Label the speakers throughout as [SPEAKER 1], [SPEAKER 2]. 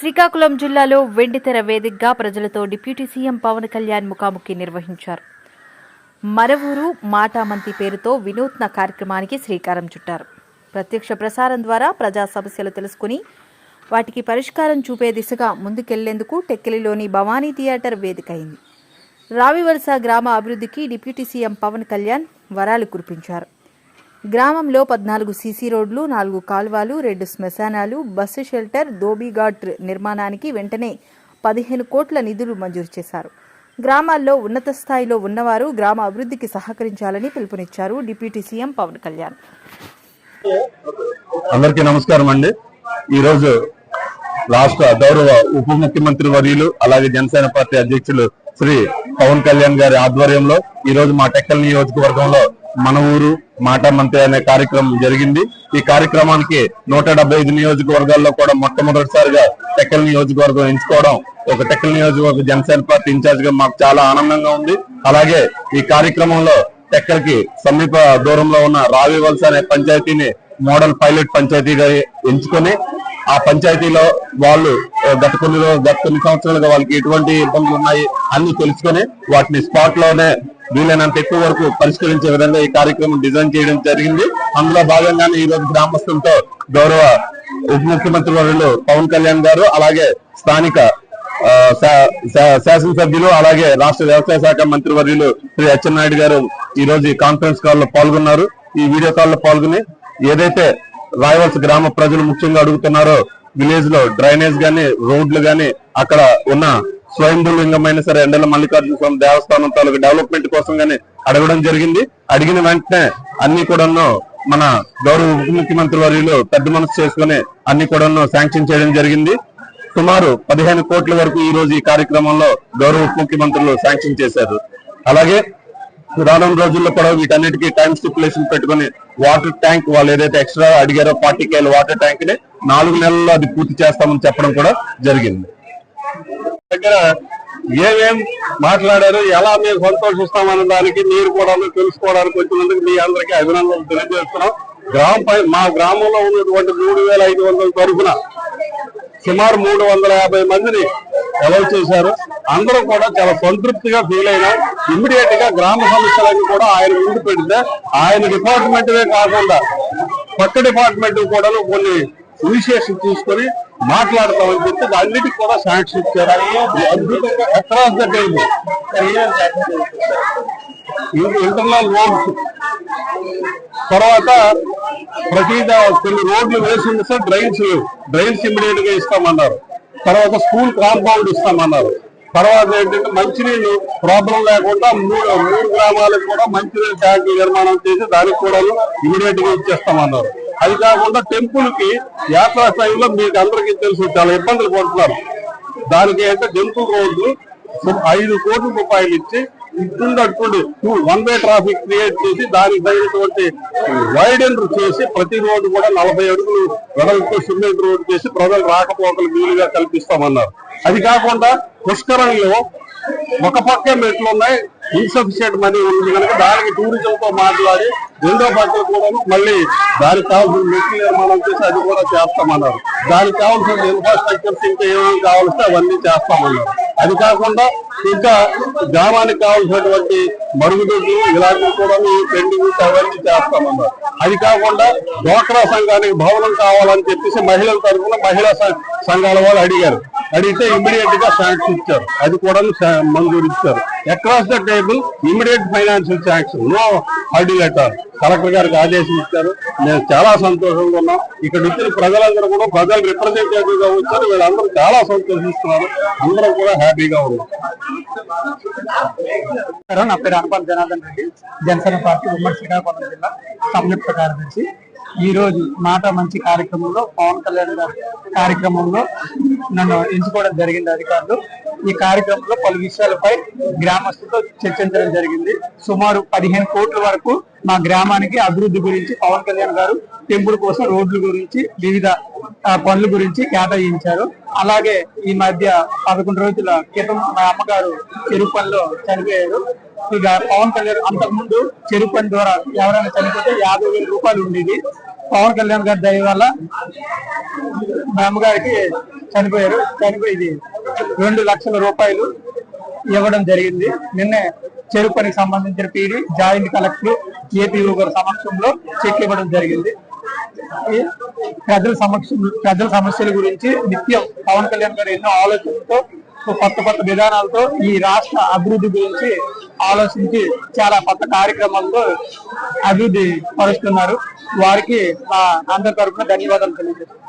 [SPEAKER 1] శ్రీకాకుళం జిల్లాలో వెండితెర వేదికగా ప్రజలతో డిప్యూటీ సీఎం పవన్ కళ్యాణ్ ముఖాముఖి నిర్వహించారు. మరవూరు మాటామంతి పేరుతో వినూత్న కార్యక్రమానికి శ్రీకారం చుట్టారు. ప్రత్యక్ష ప్రసారం ద్వారా ప్రజా సమస్యలు తెలుసుకుని వాటికి పరిష్కారం చూపే దిశగా ముందుకెళ్లేందుకు టెక్కిలిలోని భవానీ థియేటర్ వేదికైంది. రావివలస గ్రామ అభివృద్ధికి డిప్యూటీ సీఎం పవన్ కళ్యాణ్ వరాలు కురిపించారు. గ్రామంలో 14 సీసీ రోడ్లు, 4 కాల్వలు, 2 శ్మశానాలు, బస్సు షెల్టర్, ధోబీఘాట్ నిర్మాణానికి వెంటనే 15 కోట్ల నిధులు మంజూరు చేశారు. గ్రామాల్లో ఉన్నత స్థాయిలో ఉన్నవారు గ్రామ అభివృద్ధికి సహకరించాలని పిలుపునిచ్చారు డిప్యూటీ సీఎం పవన్ కళ్యాణ్.
[SPEAKER 2] అందరికీ నమస్కారం అండి. ఈరోజు రాష్ట్ర గౌరవ ఉప ముఖ్యమంత్రి వర్యులు అలాగే జనసేన పార్టీ అధ్యక్షులు శ్రీ పవన్ కళ్యాణ్ గారి ఆధ్వర్యంలో ఈ రోజు మా టెక్కల్ నియోజకవర్గంలో మన ఊరు మాటామంతి అనే కార్యక్రమం జరిగింది. ఈ కార్యక్రమానికి 175 నియోజకవర్గాల్లో కూడా మొట్టమొదటిసారిగా టెక్కల్ నియోజకవర్గం ఎంచుకోవడం ఒక టెక్కల్ నియోజకవర్గ జనసేన పార్టీ ఇన్ఛార్జ్ గా మాకు చాలా ఆనందంగా ఉంది. అలాగే ఈ కార్యక్రమంలో టెక్కల్ కి సమీప దూరంలో ఉన్న రావివలస అనే పంచాయతీని మోడల్ పైలట్ పంచాయతీగా ఎంచుకొని ఆ పంచాయతీలో వాళ్ళు గత కొన్ని సంవత్సరాలుగా వాళ్ళకి ఎటువంటి ఇబ్బందులు ఉన్నాయి అన్ని తెలుసుకొని వాటిని స్పాట్ లోనే వీలైనంత ఎక్కువ వరకు పరిష్కరించే విధంగా ఈ కార్యక్రమం డిజైన్ చేయడం జరిగింది. అందులో భాగంగానే ఈ రోజు గ్రామస్తులతో గౌరవ ఉప ముఖ్యమంత్రి వర్యులు పవన్ కళ్యాణ్ గారు అలాగే స్థానిక శాసనసభ్యులు అలాగే రాష్ట్ర వ్యవసాయ శాఖ మంత్రి వర్యులు శ్రీ అచ్చెన్నాయుడు గారు ఈ రోజు ఈ కాన్ఫరెన్స్ కాల్ లో పాల్గొన్నారు. ఈ వీడియో కాల్ లో పాల్గొని ఏదైతే రాయవలస గ్రామ ప్రజలు ముఖ్యంగా అడుగుతున్నారో విలేజ్ లో డ్రైనేజ్ గాని రోడ్లు గాని అక్కడ ఉన్న స్వయంభూలింగమైన సరే ఎండల మల్లికార్జున స్వామి దేవస్థానం తాలూకు డెవలప్మెంట్ కోసం గానీ అడగడం జరిగింది. అడిగిన వెంటనే అన్ని కూడాను మన గౌరవ ఉప ముఖ్యమంత్రి వర్యులు పెద్ద మనసు చేసుకుని అన్ని కూడాను శాంక్షన్ చేయడం జరిగింది. సుమారు 15 కోట్ల వరకు ఈ రోజు ఈ కార్యక్రమంలో గౌరవ ఉప ముఖ్యమంత్రులు శాంక్షన్ చేశారు. అలాగే రానున్న రోజుల్లో కూడా వీటన్నిటికీ టైం స్టిపులేషన్ పెట్టుకుని వాటర్ ట్యాంక్ వాళ్ళు ఏదైతే ఎక్స్ట్రా అడిగారో 40 KL వాటర్ ట్యాంక్ ని 4 నెలల్లో అది పూర్తి చేస్తామని చెప్పడం కూడా జరిగింది. దగ్గర ఏమేం మాట్లాడారు, ఎలా మేము సంతోషిస్తామన్న దానికి మీరు కూడా తెలుసుకోవడానికి వచ్చినందుకు మీ అందరికీ అభినందనలు తెలియజేస్తున్నాం. మా గ్రామంలో ఉన్నటువంటి 3500 తరఫున సుమారు 350 మందిని అలౌ చేశారు. అందరూ కూడా చాలా సంతృప్తిగా ఫీల్ అయినా ఇమ్మీడియట్ గా గ్రామ సమస్యలన్నీ కూడా ఆయన ముందు పెడితే ఆయన డిపార్ట్మెంటే కాకుండా పక్క డిపార్ట్మెంట్ కూడా కొన్ని ఇనిషియేషన్ తీసుకొని మాట్లాడతామని చెప్పి అన్నిటికీ కూడా శాంక్షన్ ఇచ్చారు. అద్భుతంగా across the table internal roads తర్వాత ప్రతి కొన్ని రోడ్లు వేసింది సార్, డ్రైన్స్ ఇమ్మీడియట్ గా ఇస్తామన్నారు. తర్వాత స్కూల్ కాంపౌండ్ ఇస్తామన్నారు. తర్వాత ఏంటంటే మంచినీళ్ళు ప్రాబ్లం లేకుండా మూడు గ్రామాలకు కూడా మంచినీళ్ళు ట్యాంకులు నిర్మాణం చేసి దానికి కూడా ఇమ్మీడియట్ గా ఇచ్చేస్తామన్నారు. అది కాకుండా టెంపుల్ కి యాత్రా స్థాయిలో మీకు అందరికీ తెలుసు చాలా ఇబ్బందులు పడుతున్నారు. దానికి అయితే టెంపుల్ రోడ్లు 5 కోట్ల రూపాయలు ఇచ్చి ఇట్టుండి 1 వే ట్రాఫిక్ క్రియేట్ చేసి దానికి తగినటువంటి వైడెన్ చేసి ప్రతి రోడ్డు కూడా 40 అడుగులు వెడల్పు సిమెంట్ రోడ్డు చేసి ప్రజలు రాకపోకలు వీలుగా కల్పిస్తామన్నారు. అది కాకుండా పుష్కరంలో ఒక పక్క మెట్లు ఉన్నాయి, ఇన్సఫిషియెంట్ మనీ ఉంది కనుక దానికి టూరిజం తో మాట్లాడి రెండో పక్కన కూడా మళ్ళీ దానికి కావాల్సిన మెట్లు నిర్మాణం చేసి అది కూడా చేస్తామన్నారు. దానికి కావాల్సిన ఇన్ఫ్రాస్ట్రక్చర్స్ ఇంకా ఏమేమి కావాల్సి అవన్నీ చేస్తామన్నారు. అది కాకుండా ఇంకా గ్రామానికి కావాల్సినటువంటి మరుగుదొడ్లు ఇలాంటివి కూడా పెండింగ్ అవన్నీ చేస్తామన్నారు. అది కాకుండా డ్వాక్రా సంఘానికి భవనం కావాలని చెప్పేసి మహిళల తరఫున మహిళా సంఘాల వాళ్ళు అడిగితే ఇమ్మీడియట్ గా శాంక్షన్ ఇచ్చారు. అది కూడా మంజూరు ఇచ్చారు. Across the table immediate financial sanction, నో హర్డీ లెటర్ కలెక్టర్ గారికి ఆదేశం ఇచ్చారు. మేము చాలా సంతోషంగా ఉన్నాం. ఇక్కడ ఇచ్చిన ప్రజలందరూ కూడా ప్రజలు రిప్రజెంటేటివ్ గా వచ్చారు. వీళ్ళందరూ చాలా సంతోషిస్తున్నారు. అందరూ కూడా హ్యాపీగా ఉన్నారు.
[SPEAKER 3] నా పేరు అనపాల జనార్దన్ రెడ్డి, జనసేన పార్టీ ఉమ్మడి శ్రీకాకుళం జిల్లా సంయుక్త కార్యదర్శి. ఈ రోజు మాట మంచి కార్యక్రమంలో పవన్ కళ్యాణ్ గారి కార్యక్రమంలో నన్ను ఎంచుకోవడం జరిగింది అధికారులు. ఈ కార్యక్రమంలో పలు విషయాలపై గ్రామస్తులతో చర్చించడం జరిగింది. సుమారు 15 కోట్ల వరకు మా గ్రామానికి అభివృద్ధి గురించి పవన్ కళ్యాణ్ గారు టెంపుల్ కోసం రోడ్ల గురించి వివిధ పనుల గురించి కేటాయించారు. అలాగే ఈ మధ్య 11 రోజుల క్రితం మా అమ్మగారు చెరువు పనిలో చనిపోయారు. ఇక పవన్ కళ్యాణ్ అంతకుముందు చెరువు పని ద్వారా ఎవరైనా చనిపోతే 50,000 రూపాయలు ఉండేది. పవన్ కళ్యాణ్ గారి దయ వల్ల మా అమ్మగారికి చనిపోయి 2 లక్షల రూపాయలు ఇవ్వడం జరిగింది. నిన్నే చెరుకు పనికి సంబంధించిన పీడీ, జాయింట్ కలెక్టర్, ఏపీఓ గారి సమక్షంలో చెక్ ఇవ్వడం జరిగింది. ప్రజల సమస్యల గురించి నిత్యం పవన్ కళ్యాణ్ గారు ఎన్నో ఆలోచనలతో, కొత్త విధానాలతో ఈ రాష్ట్ర అభివృద్ధి గురించి ఆలోచించి చాలా కొత్త కార్యక్రమాలతో అభివృద్ధి పరుస్తున్నారు. వారికి మా అందరి తరఫున ధన్యవాదాలు తెలియజేస్తున్నాను.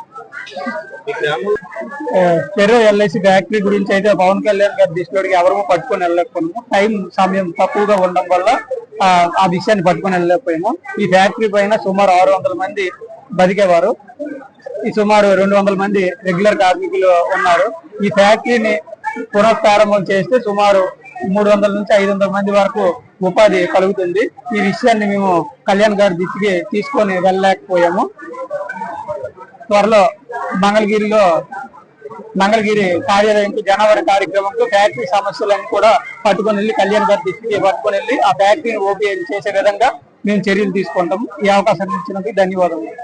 [SPEAKER 3] చెర్ర ఎల్ఐసి ఫ్యాక్టరీ గురించి అయితే పవన్ కళ్యాణ్ గారి దృష్టిలోకి ఎవరూ పట్టుకొని వెళ్ళలేకపోయాము. సమయం తక్కువగా ఉండడం వల్ల ఆ విషయాన్ని పట్టుకొని వెళ్ళలేకపోయాము. ఈ ఫ్యాక్టరీ పైన సుమారు 600 మంది బతికేవారు. ఈ సుమారు 200 మంది రెగ్యులర్ కార్మికులు ఉన్నారు. ఈ ఫ్యాక్టరీని పునఃప్రారంభం చేస్తే సుమారు 300 నుంచి 500 మంది వరకు ఉపాధి కలుగుతుంది. ఈ విషయాన్ని మేము కళ్యాణ్ గారి దృష్టికి తీసుకొని వెళ్ళలేకపోయాము. త్వరలో మంగళగిరి కార్యాలయంకి జనవరి కార్యక్రమంతో ఫ్యాక్టరీ సమస్యలన్నీ కూడా పట్టుకొని వెళ్ళి కళ్యాణ్ గారి దృష్టికి పట్టుకొని వెళ్ళి ఆ ఫ్యాక్టరీని ఓపీ చేసే విధంగా మేము చర్యలు తీసుకుంటాము. ఈ అవకాశం ఇచ్చినందుకు ధన్యవాదాలు.